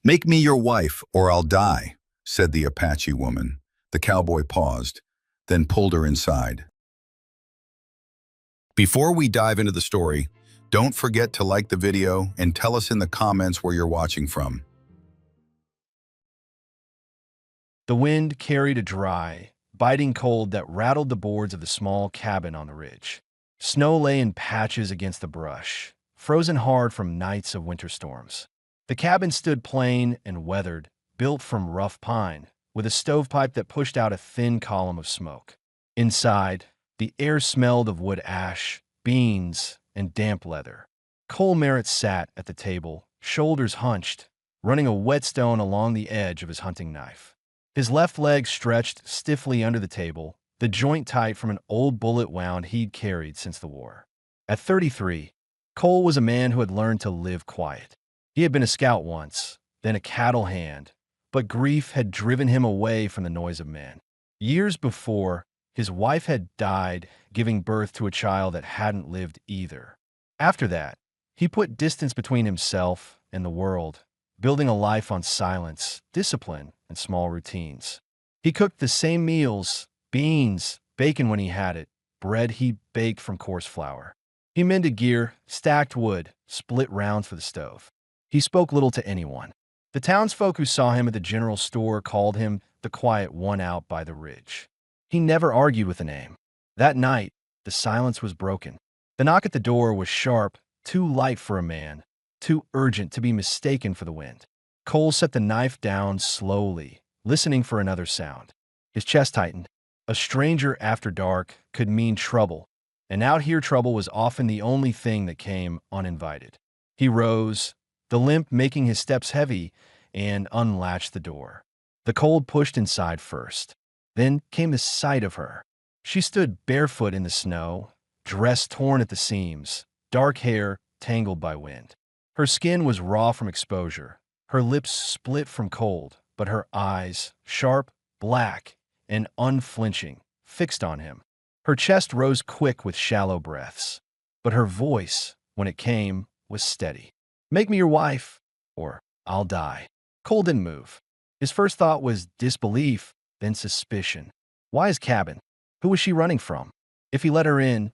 "Make me your wife, or I'll die," said the Apache woman. The cowboy paused, then pulled her inside. Before we dive into the story, don't forget to like the video and tell us in the comments where you're watching from. The wind carried a dry, biting cold that rattled the boards of the small cabin on the ridge. Snow lay in patches against the brush, frozen hard from nights of winter storms. The cabin stood plain and weathered, built from rough pine, with a stovepipe that pushed out a thin column of smoke. Inside, the air smelled of wood ash, beans, and damp leather. Cole Merritt sat at the table, shoulders hunched, running a whetstone along the edge of his hunting knife. His left leg stretched stiffly under the table, the joint tight from an old bullet wound he'd carried since the war. At 33, Cole was a man who had learned to live quiet. He had been a scout once, then a cattle hand, but grief had driven him away from the noise of men. Years before, his wife had died, giving birth to a child that hadn't lived either. After that, he put distance between himself and the world, building a life on silence, discipline, and small routines. He cooked the same meals, beans, bacon when he had it, bread he baked from coarse flour. He mended gear, stacked wood, split rounds for the stove. He spoke little to anyone. The townsfolk who saw him at the general store called him the quiet one out by the ridge. He never argued with a name. That night, the silence was broken. The knock at the door was sharp, too light for a man, too urgent to be mistaken for the wind. Cole set the knife down slowly, listening for another sound. His chest tightened. A stranger after dark could mean trouble, and out here trouble was often the only thing that came uninvited. He rose, the limp making his steps heavy, and unlatched the door. The cold pushed inside first. Then came the sight of her. She stood barefoot in the snow, dress torn at the seams, dark hair tangled by wind. Her skin was raw from exposure, her lips split from cold, but her eyes, sharp, black, and unflinching, fixed on him. Her chest rose quick with shallow breaths, but her voice, when it came, was steady. "Make me your wife, or I'll die." Cole didn't move. His first thought was disbelief, then suspicion. Why his cabin? Who was she running from? If he let her in,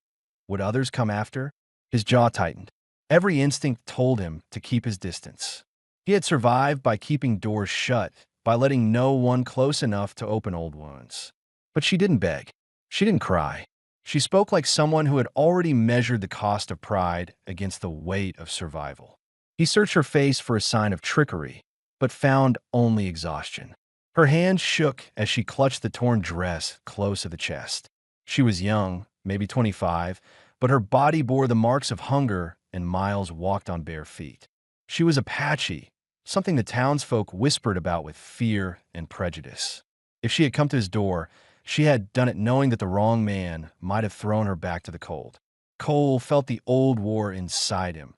would others come after? His jaw tightened. Every instinct told him to keep his distance. He had survived by keeping doors shut, by letting no one close enough to open old wounds. But she didn't beg. She didn't cry. She spoke like someone who had already measured the cost of pride against the weight of survival. He searched her face for a sign of trickery, but found only exhaustion. Her hands shook as she clutched the torn dress close to the chest. She was young, maybe 25, but her body bore the marks of hunger and miles walked on bare feet. She was Apache, something the townsfolk whispered about with fear and prejudice. If she had come to his door, she had done it knowing that the wrong man might have thrown her back to the cold. Cole felt the old war inside him.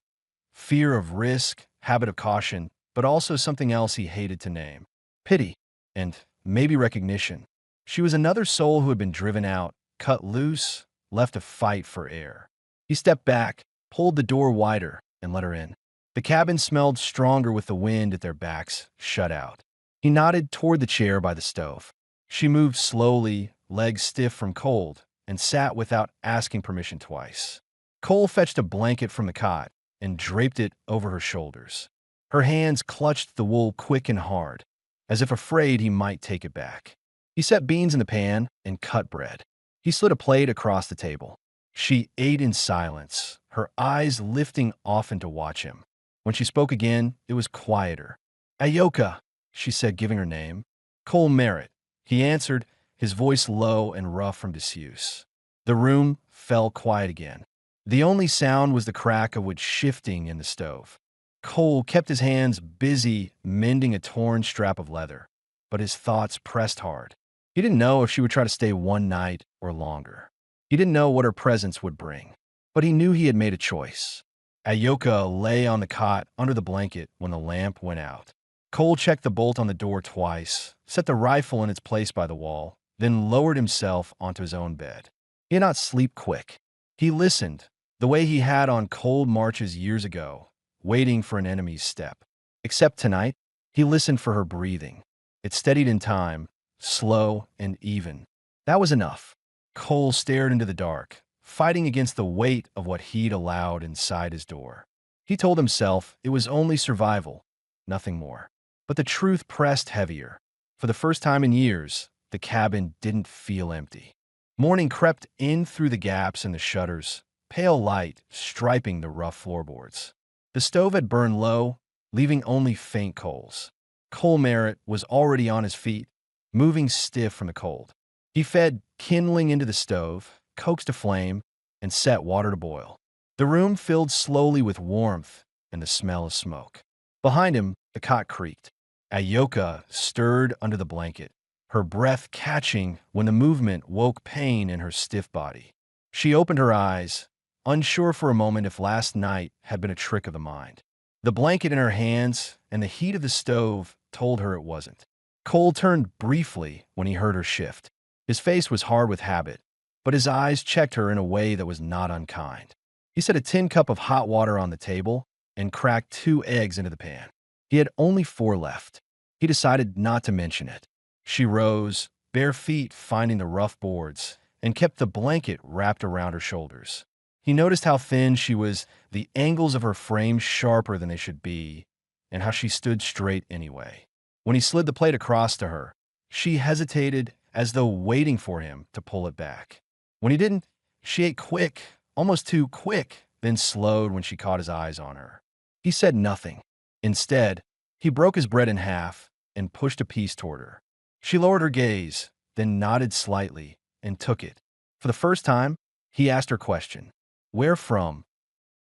Fear of risk, habit of caution, but also something else he hated to name. Pity, and maybe recognition. She was another soul who had been driven out, cut loose, left to fight for air. He stepped back, pulled the door wider, and let her in. The cabin smelled stronger with the wind at their backs, shut out. He nodded toward the chair by the stove. She moved slowly, legs stiff from cold, and sat without asking permission twice. Cole fetched a blanket from the cot and draped it over her shoulders. Her hands clutched the wool quick and hard, as if afraid he might take it back. He set beans in the pan and cut bread. He slid a plate across the table. She ate in silence, her eyes lifting often to watch him. When she spoke again, it was quieter. "Ayoka," she said, giving her name. "Cole Merritt," he answered, his voice low and rough from disuse. The room fell quiet again. The only sound was the crack of wood shifting in the stove. Cole kept his hands busy mending a torn strap of leather, but his thoughts pressed hard. He didn't know if she would try to stay one night or longer. He didn't know what her presence would bring, but he knew he had made a choice. Ayoka lay on the cot under the blanket when the lamp went out. Cole checked the bolt on the door twice, set the rifle in its place by the wall, then lowered himself onto his own bed. He did not sleep quick. He listened, the way he had on cold marches years ago, waiting for an enemy's step. Except tonight, He listened for her breathing. It steadied in time, slow and even. That was enough. Cole stared into the dark, fighting against the weight of what he'd allowed inside his door. He told himself it was only survival, nothing more. But the truth pressed heavier. For the first time in years, the cabin didn't feel empty. Morning crept in through the gaps in the shutters, pale light striping the rough floorboards. The stove had burned low, leaving only faint coals. Cole Merritt was already on his feet, moving stiff from the cold. He fed kindling into the stove, coaxed a flame, and set water to boil. The room filled slowly with warmth and the smell of smoke. Behind him, the cot creaked. Ayoka stirred under the blanket, her breath catching when the movement woke pain in her stiff body. She opened her eyes, unsure for a moment if last night had been a trick of the mind. The blanket in her hands and the heat of the stove told her it wasn't. Cole turned briefly when he heard her shift. His face was hard with habit, but his eyes checked her in a way that was not unkind. He set a tin cup of hot water on the table and cracked 2 eggs into the pan. He had only 4 left. He decided not to mention it. She rose, bare feet finding the rough boards, and kept the blanket wrapped around her shoulders. He noticed how thin she was, the angles of her frame sharper than they should be, and how she stood straight anyway. When he slid the plate across to her, she hesitated as though waiting for him to pull it back. When he didn't, she ate quick, almost too quick, then slowed when she caught his eyes on her. He said nothing. Instead, he broke his bread in half and pushed a piece toward her. She lowered her gaze, then nodded slightly and took it. For the first time, he asked her question. Where from?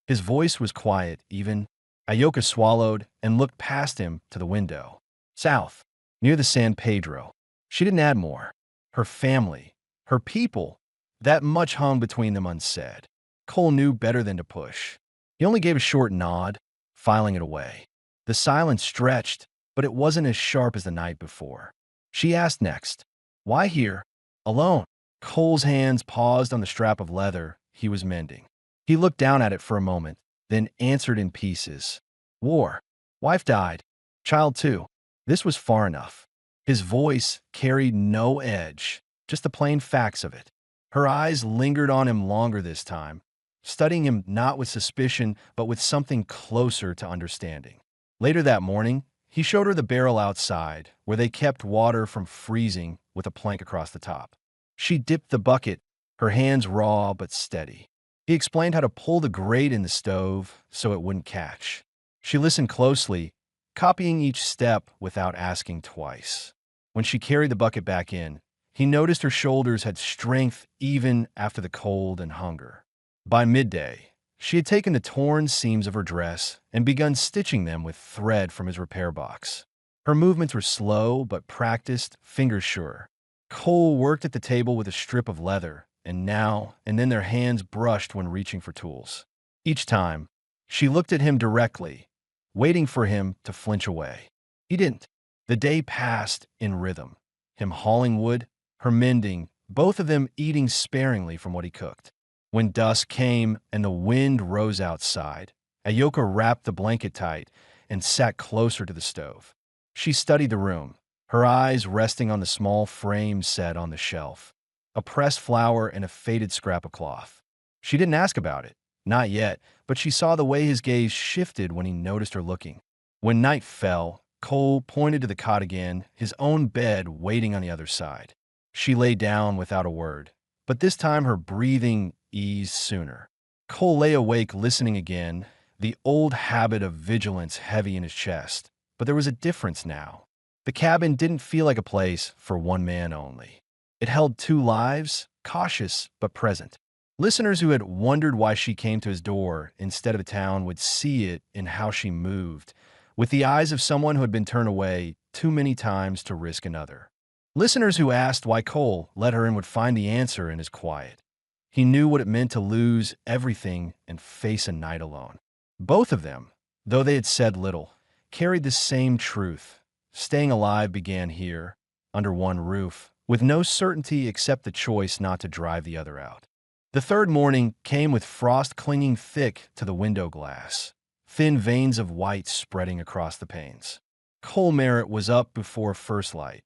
His voice was quiet, even. Ayoka swallowed and looked past him to the window. South, near the San Pedro. She didn't add more. Her family, her people, that much hung between them unsaid. Cole knew better than to push. He only gave a short nod, filing it away. The silence stretched, but it wasn't as sharp as the night before. She asked next, why here? Alone? Cole's hands paused on the strap of leather he was mending. He looked down at it for a moment, then answered in pieces. War. Wife died. Child too. This was far enough. His voice carried no edge, just the plain facts of it. Her eyes lingered on him longer this time, studying him not with suspicion, but with something closer to understanding. Later that morning, he showed her the barrel outside, where they kept water from freezing with a plank across the top. She dipped the bucket, her hands raw but steady. He explained how to pull the grate in the stove so it wouldn't catch. She listened closely, copying each step without asking twice. When she carried the bucket back in, he noticed her shoulders had strength even after the cold and hunger. By midday, she had taken the torn seams of her dress and begun stitching them with thread from his repair box. Her movements were slow but practiced, fingers sure. Cole worked at the table with a strip of leather, and now and then their hands brushed when reaching for tools. Each time, she looked at him directly, waiting for him to flinch away. He didn't. The day passed in rhythm, him hauling wood, her mending, both of them eating sparingly from what he cooked. When dusk came and the wind rose outside, Ayoka wrapped the blanket tight and sat closer to the stove. She studied the room, her eyes resting on the small frame set on the shelf, a pressed flower and a faded scrap of cloth. She didn't ask about it, not yet, but she saw the way his gaze shifted when he noticed her looking. When night fell, Cole pointed to the cot again, his own bed waiting on the other side. She lay down without a word, but this time her breathing eased sooner. Cole lay awake listening again, the old habit of vigilance heavy in his chest. But there was a difference now. The cabin didn't feel like a place for one man only. It held 2 lives, cautious but present. Listeners who had wondered why she came to his door instead of the town would see it in how she moved, with the eyes of someone who had been turned away too many times to risk another. Listeners who asked why Cole let her in would find the answer in his quiet. He knew what it meant to lose everything and face a night alone. Both of them, though they had said little, carried the same truth. Staying alive began here, under one roof, with no certainty except the choice not to drive the other out. The third morning came with frost clinging thick to the window glass, thin veins of white spreading across the panes. Cole Merritt was up before first light,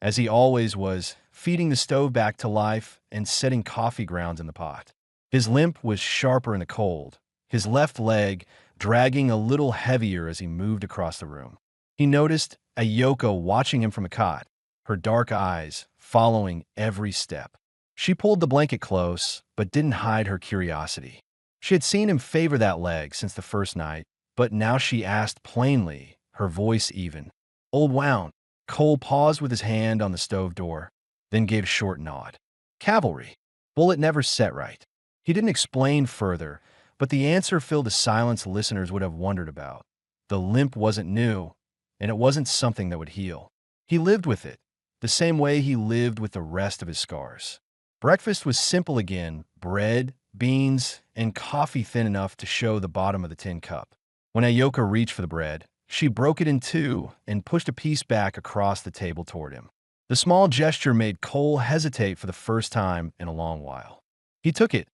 as he always was, feeding the stove back to life and setting coffee grounds in the pot. His limp was sharper in the cold, his left leg dragging a little heavier as he moved across the room. He noticed Ayoko watching him from the cot, her dark eyes following every step. She pulled the blanket close, but didn't hide her curiosity. She had seen him favor that leg since the first night, but now she asked plainly, her voice even. "Old Wound." Cole paused with his hand on the stove door, then gave a short nod. "Cavalry. Bullet never set right." He didn't explain further, but the answer filled a silence listeners would have wondered about. The limp wasn't new, and it wasn't something that would heal. He lived with it, the same way he lived with the rest of his scars. Breakfast was simple again: bread, beans, and coffee thin enough to show the bottom of the tin cup. When Ayoka reached for the bread, she broke it in two and pushed a piece back across the table toward him. The small gesture made Cole hesitate for the first time in a long while. He took it,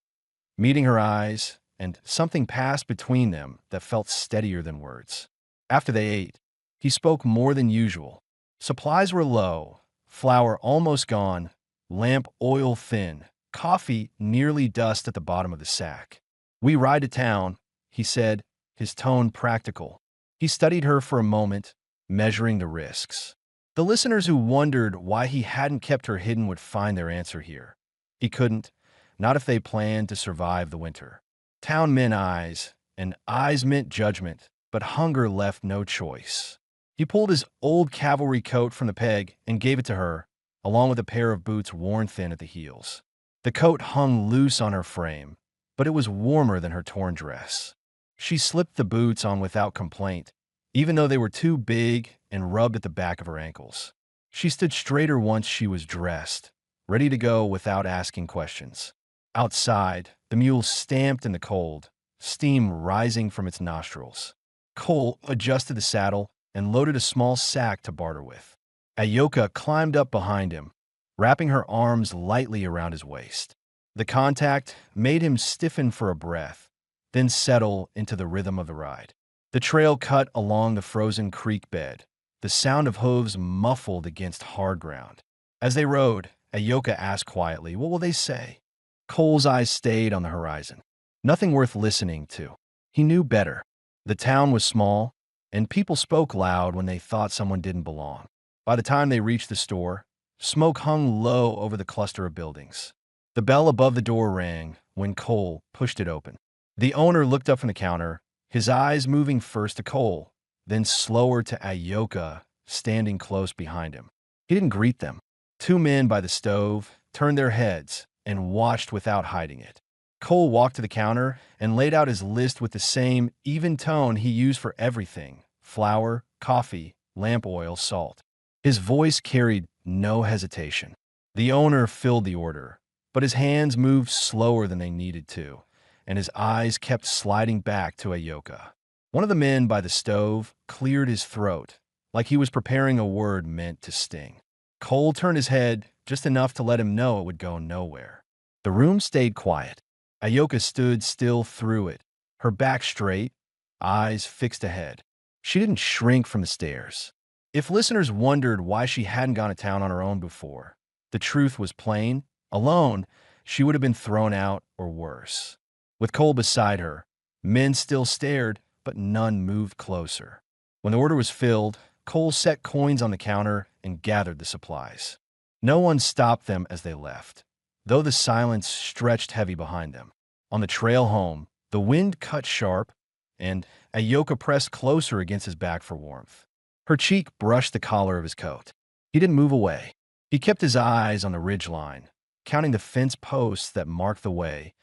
meeting her eyes, and something passed between them that felt steadier than words. After they ate, he spoke more than usual. Supplies were low, flour almost gone, lamp oil thin, coffee nearly dust at the bottom of the sack. "We ride to town," he said, his tone practical. He studied her for a moment, measuring the risks. The listeners who wondered why he hadn't kept her hidden would find their answer here. He couldn't, not if they planned to survive the winter. Town meant eyes, and eyes meant judgment, but hunger left no choice. He pulled his old cavalry coat from the peg and gave it to her, along with a pair of boots worn thin at the heels. The coat hung loose on her frame, but it was warmer than her torn dress. She slipped the boots on without complaint, even though they were too big and rubbed at the back of her ankles. She stood straighter once she was dressed, ready to go without asking questions. Outside, the mule stamped in the cold, steam rising from its nostrils. Cole adjusted the saddle and loaded a small sack to barter with. Ayoka climbed up behind him, wrapping her arms lightly around his waist. The contact made him stiffen for a breath, then settle into the rhythm of the ride. The trail cut along the frozen creek bed, the sound of hooves muffled against hard ground. As they rode, Ayoka asked quietly, "What will they say?" Cole's eyes stayed on the horizon. Nothing worth listening to. He knew better. The town was small, and people spoke loud when they thought someone didn't belong. By the time they reached the store, smoke hung low over the cluster of buildings. The bell above the door rang when Cole pushed it open. The owner looked up from the counter, his eyes moving first to Cole, then slower to Ayoka, standing close behind him. He didn't greet them. Two men by the stove turned their heads and watched without hiding it. Cole walked to the counter and laid out his list with the same even tone he used for everything: flour, coffee, lamp oil, salt. His voice carried no hesitation. The owner filled the order, but his hands moved slower than they needed to, and his eyes kept sliding back to Ayoka. One of the men by the stove cleared his throat, like he was preparing a word meant to sting. Cole turned his head just enough to let him know it would go nowhere. The room stayed quiet. Ayoka stood still through it, her back straight, eyes fixed ahead. She didn't shrink from the stares. If listeners wondered why she hadn't gone to town on her own before, the truth was plain. Alone, she would have been thrown out or worse. With Cole beside her, men still stared, but none moved closer. When the order was filled, Cole set coins on the counter and gathered the supplies. No one stopped them as they left, though the silence stretched heavy behind them. On the trail home, the wind cut sharp, and Ayoka pressed closer against his back for warmth. Her cheek brushed the collar of his coat. He didn't move away. He kept his eyes on the ridgeline, counting the fence posts that marked the way,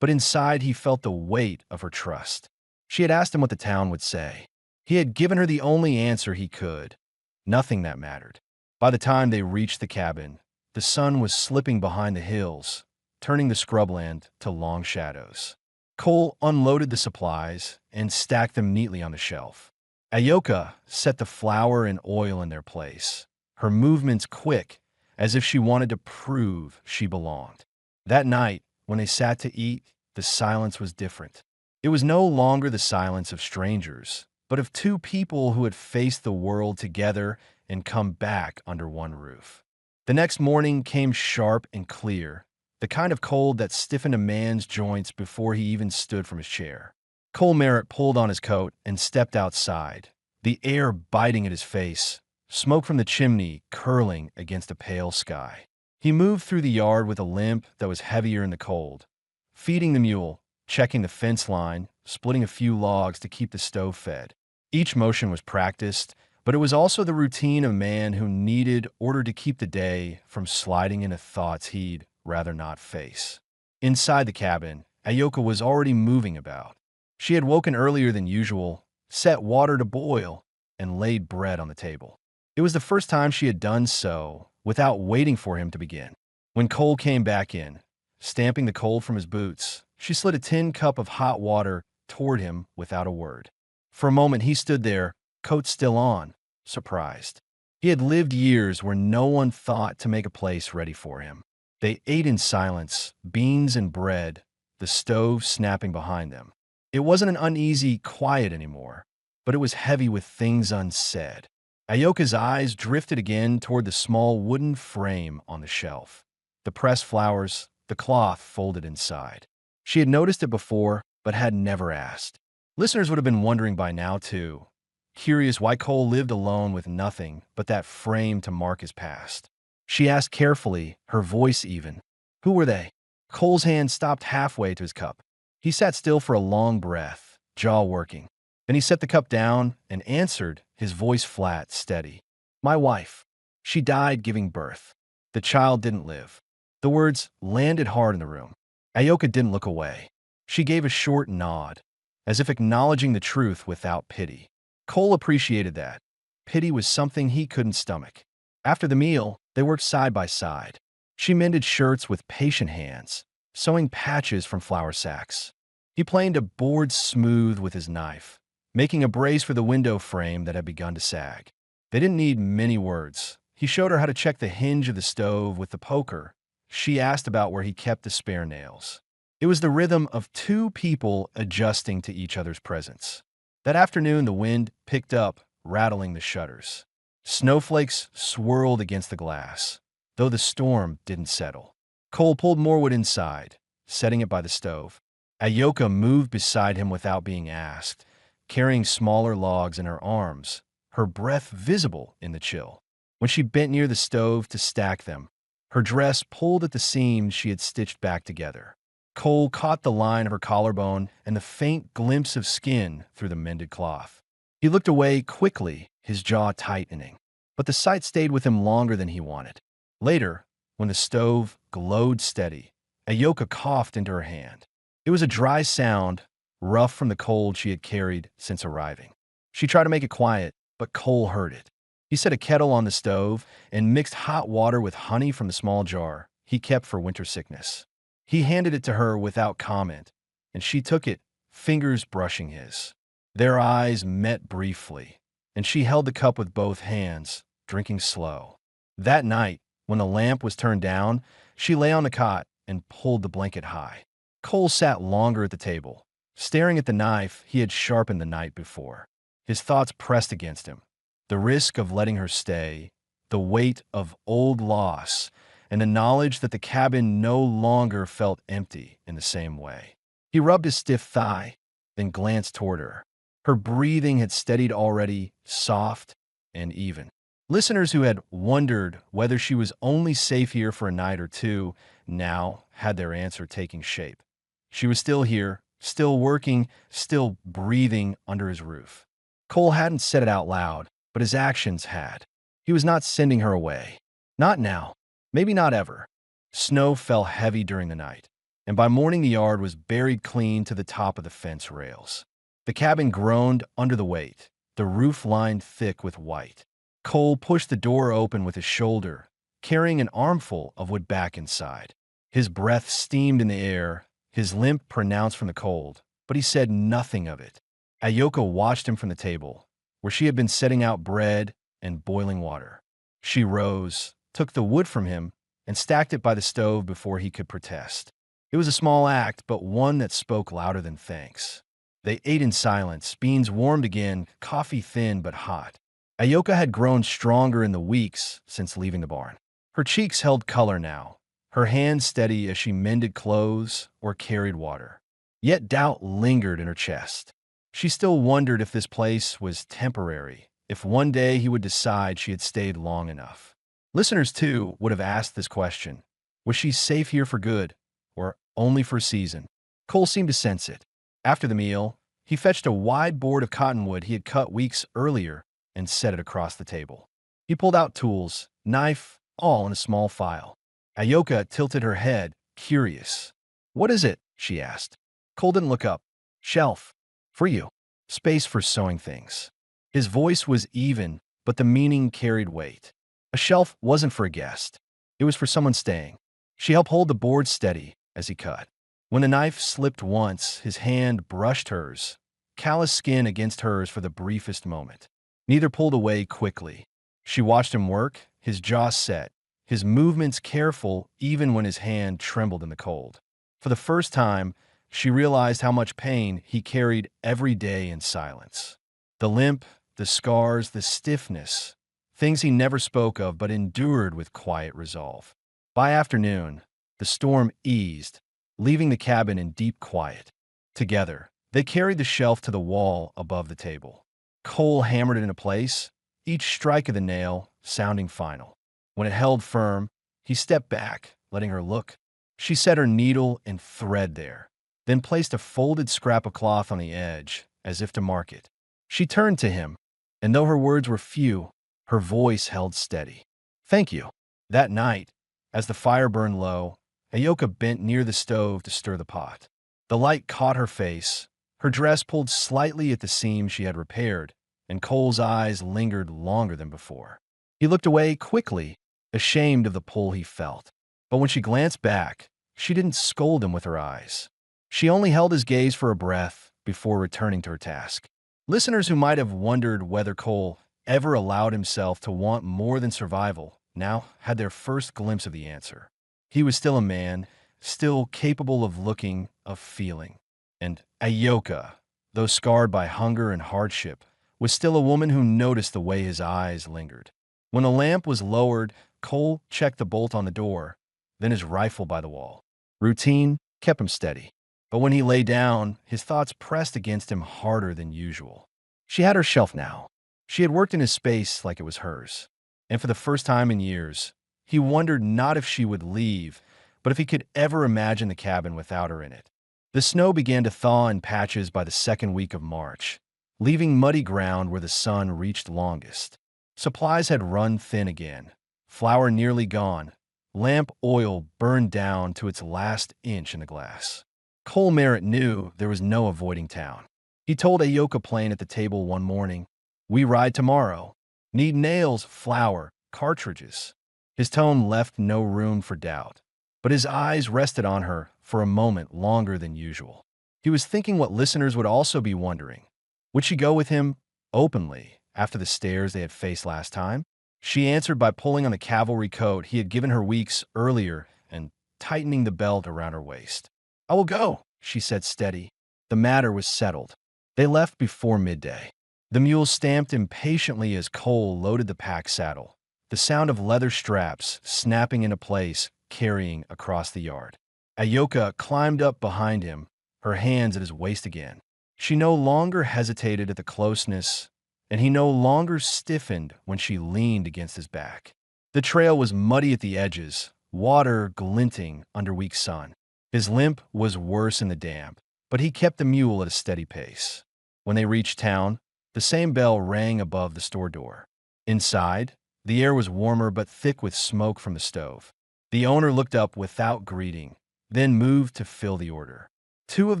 but inside he felt the weight of her trust. She had asked him what the town would say. He had given her the only answer he could. Nothing that mattered. By the time they reached the cabin, the sun was slipping behind the hills, turning the scrubland to long shadows. Cole unloaded the supplies and stacked them neatly on the shelf. Ayoka set the flour and oil in their place, her movements quick, as if she wanted to prove she belonged. That night, when they sat to eat, the silence was different. It was no longer the silence of strangers, but of two people who had faced the world together and come back under one roof. The next morning came sharp and clear, the kind of cold that stiffened a man's joints before he even stood from his chair. Cole Merritt pulled on his coat and stepped outside, the air biting at his face, smoke from the chimney curling against a pale sky. He moved through the yard with a limp that was heavier in the cold, feeding the mule, checking the fence line, splitting a few logs to keep the stove fed. Each motion was practiced, but it was also the routine of a man who needed order to keep the day from sliding into thoughts he'd rather not face. Inside the cabin, Ayoka was already moving about. She had woken earlier than usual, set water to boil, and laid bread on the table. It was the first time she had done so without waiting for him to begin. When Cole came back in, stamping the cold from his boots, she slid a tin cup of hot water toward him without a word. For a moment he stood there, coat still on, surprised. He had lived years where no one thought to make a place ready for him. They ate in silence, beans and bread, the stove snapping behind them. It wasn't an uneasy quiet anymore, but it was heavy with things unsaid. Ayoka's eyes drifted again toward the small wooden frame on the shelf, the pressed flowers, the cloth folded inside. She had noticed it before, but had never asked. Listeners would have been wondering by now, too, curious why Cole lived alone with nothing but that frame to mark his past. She asked carefully, her voice even. Who were they? Cole's hand stopped halfway to his cup. He sat still for a long breath, jaw working. Then he set the cup down and answered, his voice flat, steady. My wife. She died giving birth. The child didn't live. The words landed hard in the room. Ayoka didn't look away. She gave a short nod, as if acknowledging the truth without pity. Cole appreciated that. Pity was something he couldn't stomach. After the meal, they worked side by side. She mended shirts with patient hands, sewing patches from flour sacks. He planed a board smooth with his knife, making a brace for the window frame that had begun to sag. They didn't need many words. He showed her how to check the hinge of the stove with the poker. She asked about where he kept the spare nails. It was the rhythm of two people adjusting to each other's presence. That afternoon, the wind picked up, rattling the shutters. Snowflakes swirled against the glass, though the storm didn't settle. Cole pulled more wood inside, setting it by the stove. Ayoka moved beside him without being asked, carrying smaller logs in her arms, her breath visible in the chill. When she bent near the stove to stack them, her dress pulled at the seams she had stitched back together. Cole caught the line of her collarbone and the faint glimpse of skin through the mended cloth. He looked away quickly, his jaw tightening. But the sight stayed with him longer than he wanted. Later, when the stove glowed steady, Ayoka coughed into her hand. It was a dry sound, rough from the cold she had carried since arriving. She tried to make it quiet, but Cole heard it. He set a kettle on the stove and mixed hot water with honey from the small jar he kept for winter sickness. He handed it to her without comment, and she took it, fingers brushing his. Their eyes met briefly, and she held the cup with both hands, drinking slow. That night, when the lamp was turned down, she lay on the cot and pulled the blanket high. Cole sat longer at the table, staring at the knife he had sharpened the night before. His thoughts pressed against him. The risk of letting her stay, the weight of old loss, and the knowledge that the cabin no longer felt empty in the same way. He rubbed his stiff thigh, then glanced toward her. Her breathing had steadied already, soft and even. Listeners who had wondered whether she was only safe here for a night or two now had their answer taking shape. She was still here, still working, still breathing under his roof. Cole hadn't said it out loud, but his actions had. He was not sending her away. Not now. Maybe not ever. Snow fell heavy during the night, and by morning the yard was buried clean to the top of the fence rails. The cabin groaned under the weight, the roof lined thick with white. Cole pushed the door open with his shoulder, carrying an armful of wood back inside. His breath steamed in the air, his limp pronounced from the cold, but he said nothing of it. Ayoka watched him from the table, where she had been setting out bread and boiling water. She rose, took the wood from him, and stacked it by the stove before he could protest. It was a small act, but one that spoke louder than thanks. They ate in silence, beans warmed again, coffee thin but hot. Ayoka had grown stronger in the weeks since leaving the barn. Her cheeks held color now, her hands steady as she mended clothes or carried water. Yet doubt lingered in her chest. She still wondered if this place was temporary, if one day he would decide she had stayed long enough. Listeners, too, would have asked this question. Was she safe here for good, or only for a season? Cole seemed to sense it. After the meal, he fetched a wide board of cottonwood he had cut weeks earlier and set it across the table. He pulled out tools, knife, all in a small file. Ayoka tilted her head, curious. "What is it?" she asked. Cole didn't look up. "Shelf. For you. Space for sewing things." His voice was even, but the meaning carried weight. A shelf wasn't for a guest. It was for someone staying. She helped hold the board steady as he cut. When the knife slipped once, his hand brushed hers, callous skin against hers for the briefest moment. Neither pulled away quickly. She watched him work, his jaw set, his movements careful even when his hand trembled in the cold. For the first time, she realized how much pain he carried every day in silence. The limp, the scars, the stiffness, things he never spoke of but endured with quiet resolve. By afternoon, the storm eased, leaving the cabin in deep quiet. Together, they carried the shelf to the wall above the table. Cole hammered it into place, each strike of the nail sounding final. When it held firm, he stepped back, letting her look. She set her needle and thread there, then placed a folded scrap of cloth on the edge, as if to mark it. She turned to him, and though her words were few, her voice held steady. "Thank you." That night, as the fire burned low, Ayoka bent near the stove to stir the pot. The light caught her face, her dress pulled slightly at the seam she had repaired, and Cole's eyes lingered longer than before. He looked away quickly, ashamed of the pull he felt. But when she glanced back, she didn't scold him with her eyes. She only held his gaze for a breath before returning to her task. Listeners who might have wondered whether Cole ever allowed himself to want more than survival now had their first glimpse of the answer. He was still a man, still capable of looking, of feeling. And Ayoka, though scarred by hunger and hardship, was still a woman who noticed the way his eyes lingered. When the lamp was lowered, Cole checked the bolt on the door, then his rifle by the wall. Routine kept him steady. But when he lay down, his thoughts pressed against him harder than usual. She had her shelf now. She had worked in his space like it was hers. And for the first time in years, he wondered not if she would leave, but if he could ever imagine the cabin without her in it. The snow began to thaw in patches by the second week of March, leaving muddy ground where the sun reached longest. Supplies had run thin again, flour nearly gone, lamp oil burned down to its last inch in the glass. Cole Merritt knew there was no avoiding town. He told Ayoka plain at the table one morning, "We ride tomorrow. Need nails, flour, cartridges." His tone left no room for doubt, but his eyes rested on her for a moment longer than usual. He was thinking what listeners would also be wondering. Would she go with him openly after the stares they had faced last time? She answered by pulling on the cavalry coat he had given her weeks earlier and tightening the belt around her waist. "I will go," she said steady. The matter was settled. They left before midday. The mule stamped impatiently as Cole loaded the pack saddle, the sound of leather straps snapping into place, carrying across the yard. Ayoka climbed up behind him, her hands at his waist again. She no longer hesitated at the closeness, and he no longer stiffened when she leaned against his back. The trail was muddy at the edges, water glinting under weak sun. His limp was worse in the damp, but he kept the mule at a steady pace. When they reached town, the same bell rang above the store door. Inside, the air was warmer but thick with smoke from the stove. The owner looked up without greeting, then moved to fill the order. Two of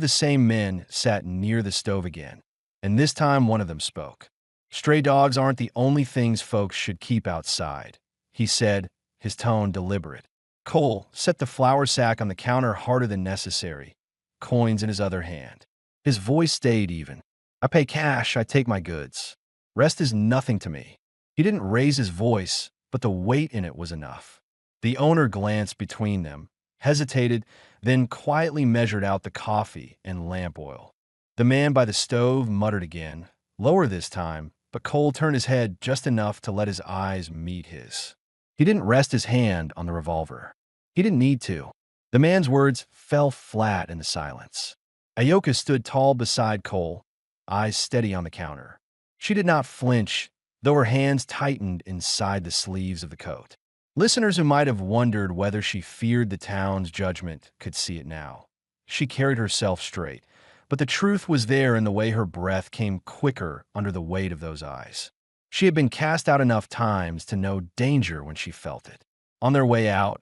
the same men sat near the stove again, and this time one of them spoke. "Stray dogs aren't the only things folks should keep outside," he said, his tone deliberate. Cole set the flour sack on the counter harder than necessary, coins in his other hand. His voice stayed even. "I pay cash, I take my goods. Rest is nothing to me." He didn't raise his voice, but the weight in it was enough. The owner glanced between them, hesitated, then quietly measured out the coffee and lamp oil. The man by the stove muttered again, lower this time, but Cole turned his head just enough to let his eyes meet his. He didn't rest his hand on the revolver. He didn't need to. The man's words fell flat in the silence. Ayoka stood tall beside Cole, eyes steady on the counter. She did not flinch, though her hands tightened inside the sleeves of the coat. Listeners who might have wondered whether she feared the town's judgment could see it now. She carried herself straight, but the truth was there in the way her breath came quicker under the weight of those eyes. She had been cast out enough times to know danger when she felt it. On their way out,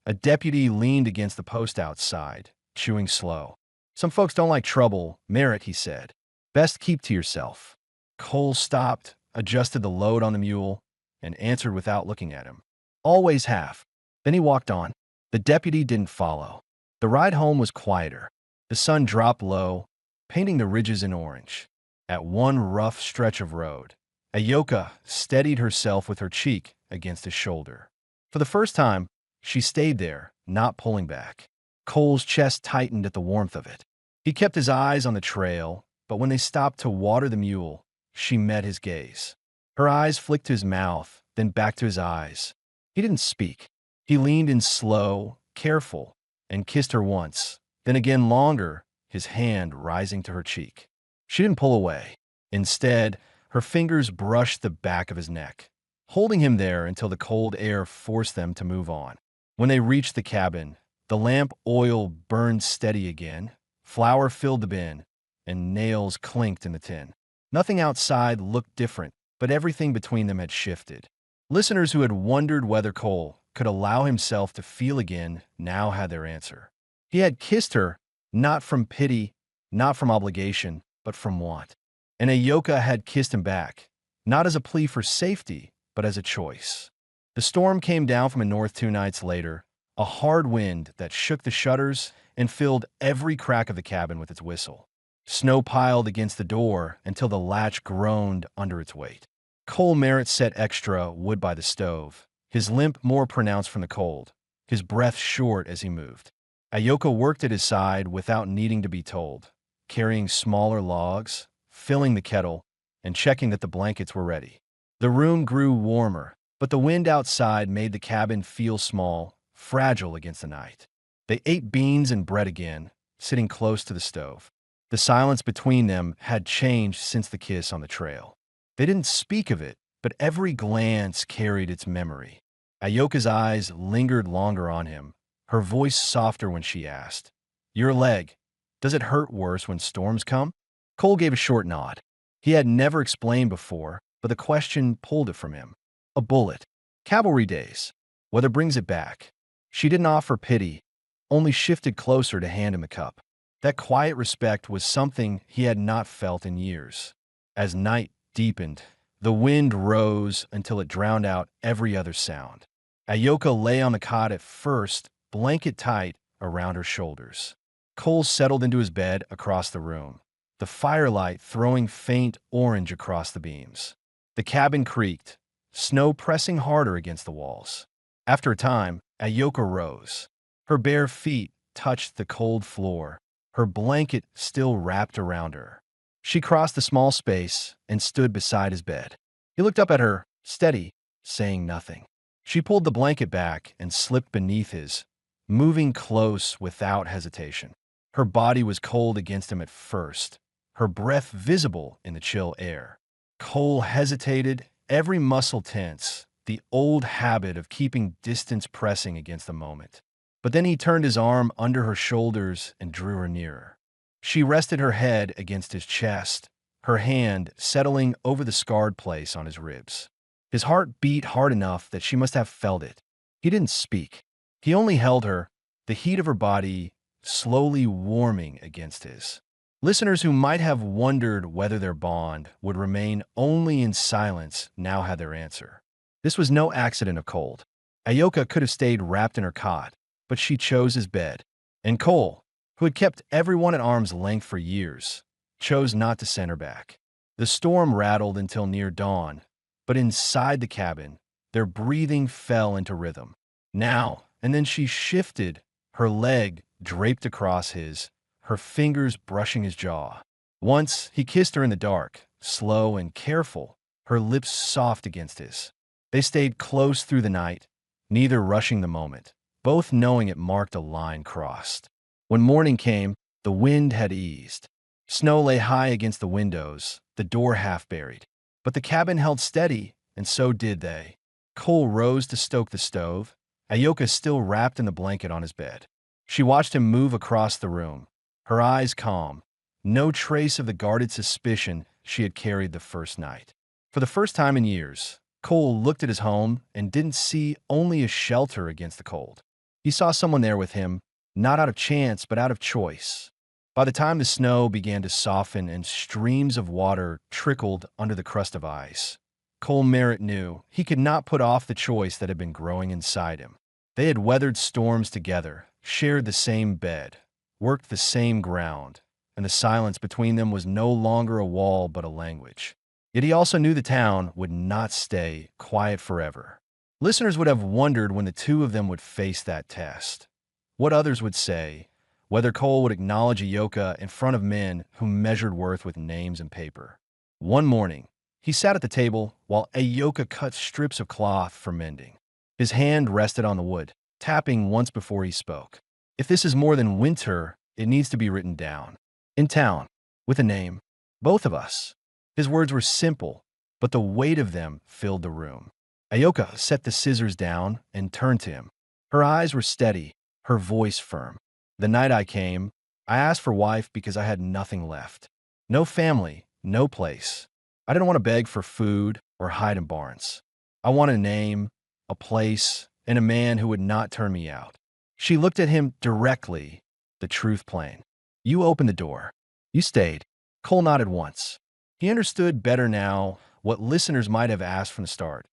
a deputy leaned against the post outside, chewing slow. Some folks don't like trouble, Merritt, he said. Best keep to yourself. Cole stopped, adjusted the load on the mule, and answered without looking at him. Always have. Then he walked on. The deputy didn't follow. The ride home was quieter. The sun dropped low, painting the ridges in orange. At one rough stretch of road, Ayoka steadied herself with her cheek against his shoulder. For the first time, she stayed there, not pulling back. Cole's chest tightened at the warmth of it. He kept his eyes on the trail, but when they stopped to water the mule, she met his gaze. Her eyes flicked to his mouth, then back to his eyes. He didn't speak. He leaned in slow, careful, and kissed her once, then again longer, his hand rising to her cheek. She didn't pull away. Instead, her fingers brushed the back of his neck, holding him there until the cold air forced them to move on. When they reached the cabin, the lamp oil burned steady again, flour filled the bin, and nails clinked in the tin. Nothing outside looked different, but everything between them had shifted. Listeners who had wondered whether Cole could allow himself to feel again now had their answer. He had kissed her, not from pity, not from obligation, but from want. And Ayoka had kissed him back, not as a plea for safety, but as a choice. The storm came down from the north 2 nights later, a hard wind that shook the shutters and filled every crack of the cabin with its whistle. Snow piled against the door until the latch groaned under its weight. Cole Merritt set extra wood by the stove, his limp more pronounced from the cold, his breath short as he moved. Ayoka worked at his side without needing to be told, carrying smaller logs, filling the kettle, and checking that the blankets were ready. The room grew warmer, but the wind outside made the cabin feel small, fragile against the night. They ate beans and bread again, sitting close to the stove. The silence between them had changed since the kiss on the trail. They didn't speak of it, but every glance carried its memory. Ayoka's eyes lingered longer on him, her voice softer when she asked, "Your leg, does it hurt worse when storms come?" Cole gave a short nod. He had never explained before, but the question pulled it from him. A bullet. Cavalry days. Weather brings it back. She didn't offer pity, only shifted closer to hand him the cup. That quiet respect was something he had not felt in years. As night deepened, the wind rose until it drowned out every other sound. Ayoka lay on the cot at first, blanket tight around her shoulders. Cole settled into his bed across the room, the firelight throwing faint orange across the beams. The cabin creaked, snow pressing harder against the walls. After a time, Ayoka rose. Her bare feet touched the cold floor, her blanket still wrapped around her. She crossed the small space and stood beside his bed. He looked up at her, steady, saying nothing. She pulled the blanket back and slipped beneath his, moving close without hesitation. Her body was cold against him at first, her breath visible in the chill air. Cole hesitated, every muscle tense, the old habit of keeping distance pressing against the moment. But then he turned his arm under her shoulders and drew her nearer. She rested her head against his chest, her hand settling over the scarred place on his ribs. His heart beat hard enough that she must have felt it. He didn't speak. He only held her, the heat of her body slowly warming against his. Listeners who might have wondered whether their bond would remain only in silence now had their answer. This was no accident of cold. Ayoka could have stayed wrapped in her cot, but she chose his bed. And Cole, who had kept everyone at arm's length for years, chose not to send her back. The storm rattled until near dawn, but inside the cabin, their breathing fell into rhythm. Now and then she shifted, her leg draped across his, her fingers brushing his jaw. Once, he kissed her in the dark, slow and careful, her lips soft against his. They stayed close through the night, neither rushing the moment, both knowing it marked a line crossed. When morning came, the wind had eased. Snow lay high against the windows, the door half buried. But the cabin held steady, and so did they. Cole rose to stoke the stove, Ayoka still wrapped in the blanket on his bed. She watched him move across the room, her eyes calm, no trace of the guarded suspicion she had carried the first night. For the first time in years, Cole looked at his home and didn't see only a shelter against the cold. He saw someone there with him, not out of chance, but out of choice. By the time the snow began to soften and streams of water trickled under the crust of ice, Cole Merritt knew he could not put off the choice that had been growing inside him. They had weathered storms together, shared the same bed, worked the same ground, and the silence between them was no longer a wall but a language. Yet he also knew the town would not stay quiet forever. Listeners would have wondered when the two of them would face that test. What others would say, whether Cole would acknowledge Ayoka in front of men who measured worth with names and paper. One morning, he sat at the table while Ayoka cut strips of cloth for mending. His hand rested on the wood, tapping once before he spoke. If this is more than winter, it needs to be written down. In town, with a name. Both of us. His words were simple, but the weight of them filled the room. Ayoka set the scissors down and turned to him. Her eyes were steady, her voice firm. The night I came, I asked for wife because I had nothing left. No family, no place. I didn't want to beg for food or hide in barns. I wanted a name, a place, and a man who would not turn me out. She looked at him directly, the truth plain. You opened the door. You stayed. Cole nodded once. He understood better now what listeners might have asked from the start.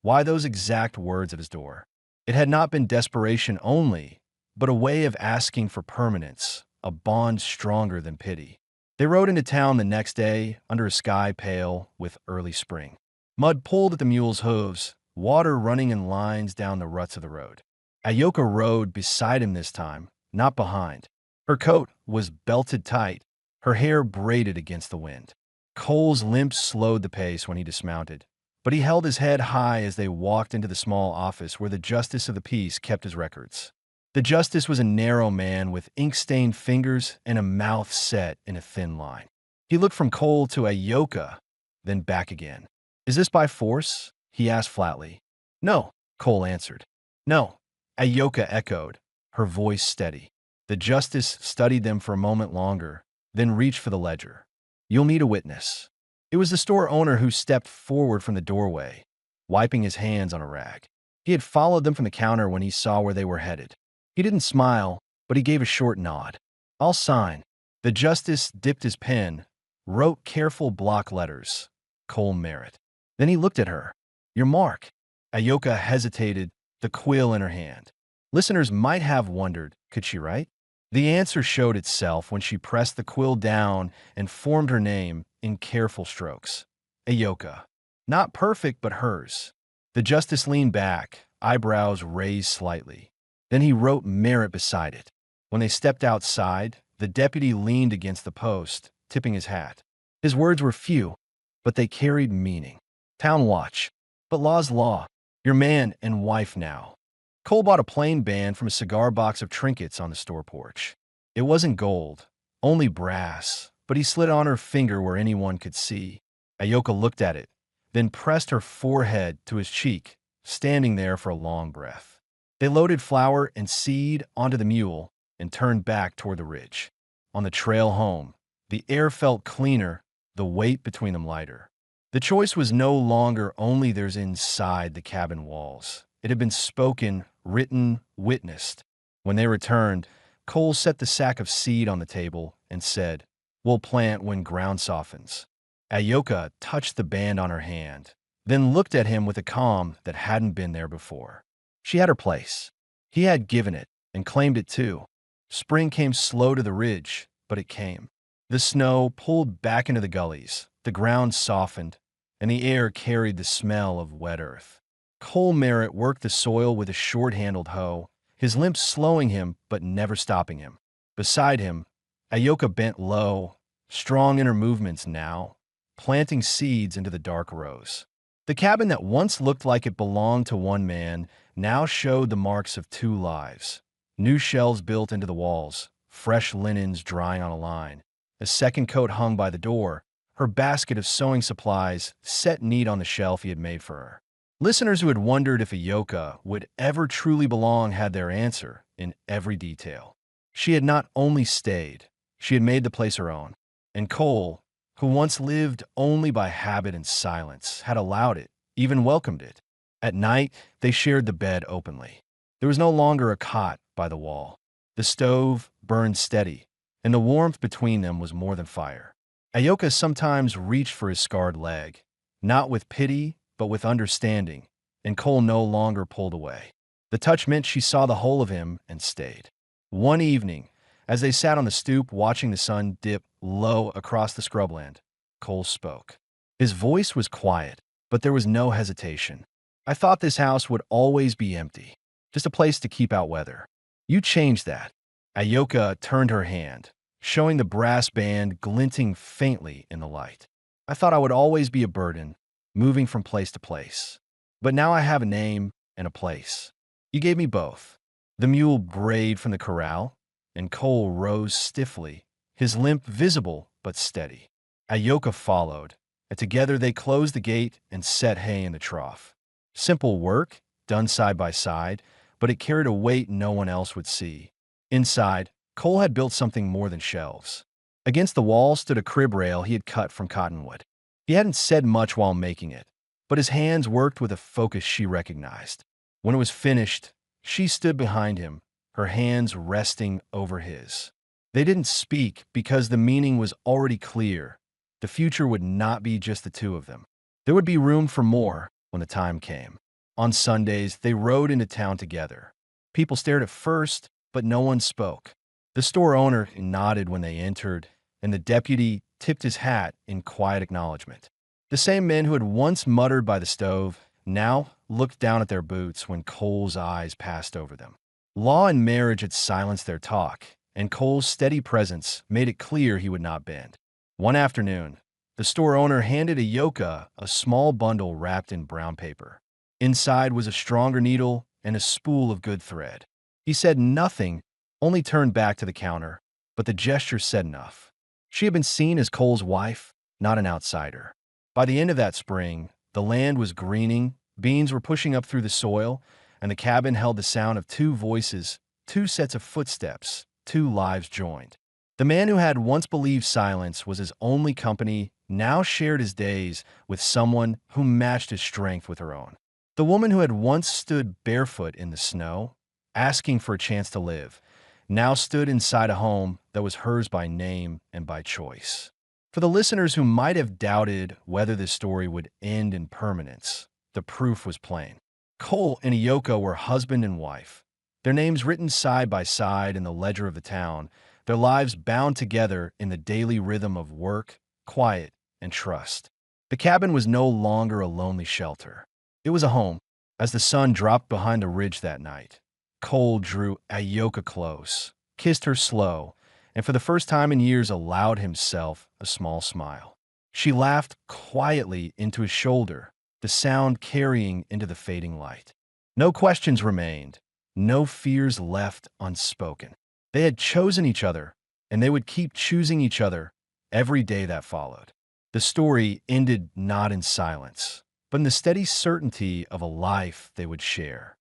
Why those exact words at his door? It had not been desperation only, but a way of asking for permanence, a bond stronger than pity. They rode into town the next day under a sky pale with early spring. Mud pulled at the mules' hooves, water running in lines down the ruts of the road. Ayoka rode beside him this time, not behind. Her coat was belted tight, her hair braided against the wind. Cole's limp slowed the pace when he dismounted, but he held his head high as they walked into the small office where the justice of the peace kept his records. The justice was a narrow man with ink-stained fingers and a mouth set in a thin line. He looked from Cole to Ayoka, then back again. Is this by force? He asked flatly. No, Cole answered. No, Ayoka echoed, her voice steady. The justice studied them for a moment longer, then reached for the ledger. You'll need a witness. It was the store owner who stepped forward from the doorway, wiping his hands on a rag. He had followed them from the counter when he saw where they were headed. He didn't smile, but he gave a short nod. I'll sign. The justice dipped his pen, wrote careful block letters. Cole Merritt. Then he looked at her. Your mark. Ayoka hesitated, the quill in her hand. Listeners might have wondered, could she write? The answer showed itself when she pressed the quill down and formed her name in careful strokes. Ayoka. Not perfect, but hers. The justice leaned back, eyebrows raised slightly. Then he wrote Merritt beside it. When they stepped outside, the deputy leaned against the post, tipping his hat. His words were few, but they carried meaning. Town watch. But law's law. Your man and wife now. Cole bought a plain band from a cigar box of trinkets on the store porch. It wasn't gold, only brass, but he slid on her finger where anyone could see. Ayoka looked at it, then pressed her forehead to his cheek, standing there for a long breath. They loaded flour and seed onto the mule and turned back toward the ridge. On the trail home, the air felt cleaner, the weight between them lighter. The choice was no longer only theirs inside the cabin walls. It had been spoken, written, witnessed. When they returned, Cole set the sack of seed on the table and said, We'll plant when ground softens. Ayoka touched the band on her hand, then looked at him with a calm that hadn't been there before. She had her place. He had given it and claimed it too. Spring came slow to the ridge, but it came. The snow pulled back into the gullies, the ground softened, and the air carried the smell of wet earth. Cole Merritt worked the soil with a short-handled hoe, his limp slowing him but never stopping him. Beside him, Ayoka bent low, strong inner movements now, planting seeds into the dark rows. The cabin that once looked like it belonged to one man now showed the marks of two lives. New shelves built into the walls, fresh linens drying on a line, a second coat hung by the door, her basket of sewing supplies set neat on the shelf he had made for her. Listeners who had wondered if Ayoka would ever truly belong had their answer in every detail. She had not only stayed, she had made the place her own. And Cole, who once lived only by habit and silence, had allowed it, even welcomed it. At night, they shared the bed openly. There was no longer a cot by the wall. The stove burned steady, and the warmth between them was more than fire. Ayoka sometimes reached for his scarred leg, not with pity, but with understanding, and Cole no longer pulled away. The touch meant she saw the whole of him and stayed. One evening, as they sat on the stoop watching the sun dip low across the scrubland, Cole spoke. His voice was quiet, but there was no hesitation. I thought this house would always be empty, just a place to keep out weather. You changed that. Ayoka turned her hand, showing the brass band glinting faintly in the light. I thought I would always be a burden, moving from place to place. But now I have a name and a place. You gave me both. The mule brayed from the corral, and Cole rose stiffly, his limp visible but steady. Ayoka followed, and together they closed the gate and set hay in the trough. Simple work, done side by side, but it carried a weight no one else would see. Inside, Cole had built something more than shelves. Against the wall stood a crib rail he had cut from cottonwood. He hadn't said much while making it, but his hands worked with a focus she recognized. When it was finished, she stood behind him, her hands resting over his. They didn't speak because the meaning was already clear. The future would not be just the two of them. There would be room for more when the time came. On Sundays, they rode into town together. People stared at first, but no one spoke. The store owner nodded when they entered, and the deputy tipped his hat in quiet acknowledgement. The same men who had once muttered by the stove now looked down at their boots when Cole's eyes passed over them. Law and marriage had silenced their talk, and Cole's steady presence made it clear he would not bend. One afternoon, the store owner handed Ayoka a small bundle wrapped in brown paper. Inside was a stronger needle and a spool of good thread. He said nothing, only turned back to the counter, but the gesture said enough. She had been seen as Cole's wife, not an outsider. By the end of that spring, the land was greening, beans were pushing up through the soil, and the cabin held the sound of two voices, two sets of footsteps, two lives joined. The man who had once believed silence was his only company now shared his days with someone who matched his strength with her own. The woman who had once stood barefoot in the snow, asking for a chance to live, now stood inside a home that was hers by name and by choice. For the listeners who might have doubted whether this story would end in permanence, the proof was plain. Cole and Ayoka were husband and wife, their names written side by side in the ledger of the town, their lives bound together in the daily rhythm of work, quiet, and trust. The cabin was no longer a lonely shelter. It was a home. As the sun dropped behind the ridge that night, Cole drew Ayoka close, kissed her slow, and for the first time in years allowed himself a small smile. She laughed quietly into his shoulder, the sound carrying into the fading light. No questions remained, no fears left unspoken. They had chosen each other, and they would keep choosing each other every day that followed. The story ended not in silence, but in the steady certainty of a life they would share.